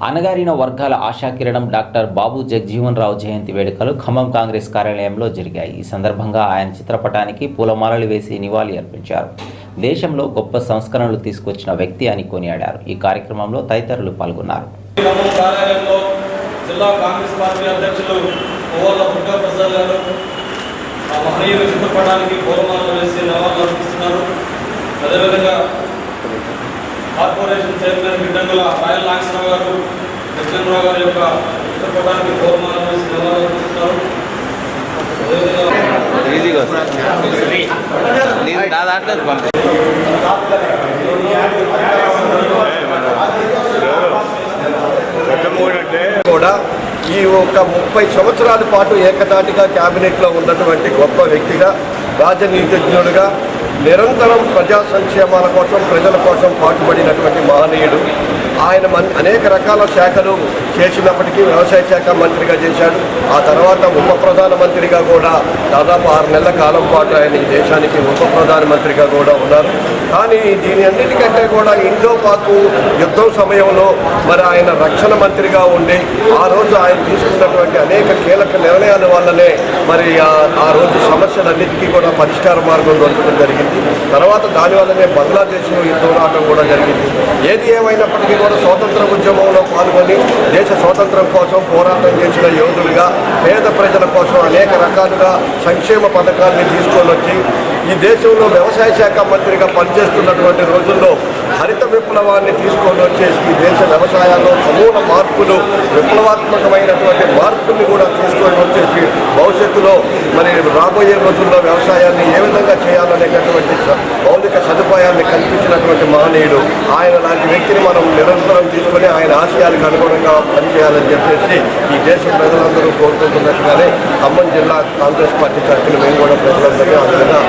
అణగారిన వర్గాల ఆశాకిరణం డాక్టర్ బాబు జగజీవన్ రావు జయంతి వేడుకలు ఖమ్మం కాంగ్రెస్ కార్యాలయంలో జరిగాయి. ఈ సందర్భంగా ఆయన చిత్రపటానికి పూలమాలలు వేసి నివాళి అర్పించారు. దేశంలో గొప్ప సంస్కరణలు తీసుకొచ్చిన వ్యక్తి అని కొనియాడారు. ఈ కార్యక్రమంలో తదితరులు పాల్గొన్నారు. కార్పొరేషన్ చైర్మన్ గిడ్డంగుల రాయల్ నాగేశ్వరరావు గారు, దక్షిణరావు గారి యొక్క చిత్రపటానికి పూలమాలలు వేసి నివాళులర్పిస్తున్నారు. కూడా ఈ ఒక 30 సంవత్సరాల పాటు ఏకదాటిగా క్యాబినెట్లో ఉన్నటువంటి గొప్ప వ్యక్తిగా, రాజనీతిజ్ఞుడిగా, నిరంతరం ప్రజా సంక్షేమాల కోసం, ప్రజల కోసం పాటుపడినటువంటి మహనీయుడు. ఆయన అనేక రకాల శాఖలు చేసినప్పటికీ వ్యవసాయ శాఖ మంత్రిగా చేశాడు. ఆ తర్వాత ఉప ప్రధానమంత్రిగా కూడా దాదాపు 6 నెలల కాలం పాటు ఆయన ఈ దేశానికి ఉప ప్రధానమంత్రిగా కూడా ఉన్నారు. కానీ దీని అన్నిటికంటే కూడా ఇండో పాక్ యుద్ధం సమయంలో మరి ఆయన రక్షణ మంత్రిగా ఉండి ఆ రోజు ఆయన తీసుకున్నటువంటి అనేక కీలక నిర్ణయాల వల్లనే మరి ఆ రోజు సమస్యలన్నిటికీ కూడా పరిష్కార మార్గం దొరకడం జరిగింది. తర్వాత దానివల్లనే బంగ్లాదేశ్ యుద్ధం రావడం కూడా జరిగింది. ఏది ఏమైనప్పటికీ కూడా స్వాతంత్ర ఉద్యమంలో పాల్గొని దేశ స్వాతంత్రం కోసం పోరాటం చేసిన యోధులుగా, పేద ప్రజల కోసం అనేక రకాలుగా సంక్షేమ పథకాన్ని తీసుకొని వచ్చి ఈ దేశంలో వ్యవసాయ శాఖ మంత్రిగా పనిచేస్తున్నటువంటి రోజుల్లో హరిత విప్లవాన్ని తీసుకొని వచ్చేసి ఈ దేశ వ్యవసాయాల్లో సమూల మార్పులు, విప్లవాత్మకమైనటువంటి మార్పుల్ని కూడా తీసుకొని వచ్చేసి భవిష్యత్తులో మరి రాబోయే రోజుల్లో వ్యవసాయాన్ని ఏ విధంగా చేయాలనేటటువంటి మౌలిక సదుపాయాన్ని కల్పించినటువంటి మహనీయుడు. ఆయన లాంటి వ్యక్తిని మనం నిరంతరం తీసుకొని ఆయన ఆశయాలకు అనుగుణంగా పనిచేయాలని చెప్పేసి ఈ దేశ ప్రజలందరూ కోరుకుంటున్నట్టుగానే ఖమ్మం జిల్లా కాంగ్రెస్ పార్టీ తరఫున మేము కూడా ప్రజలందరికీ ఆ విధంగా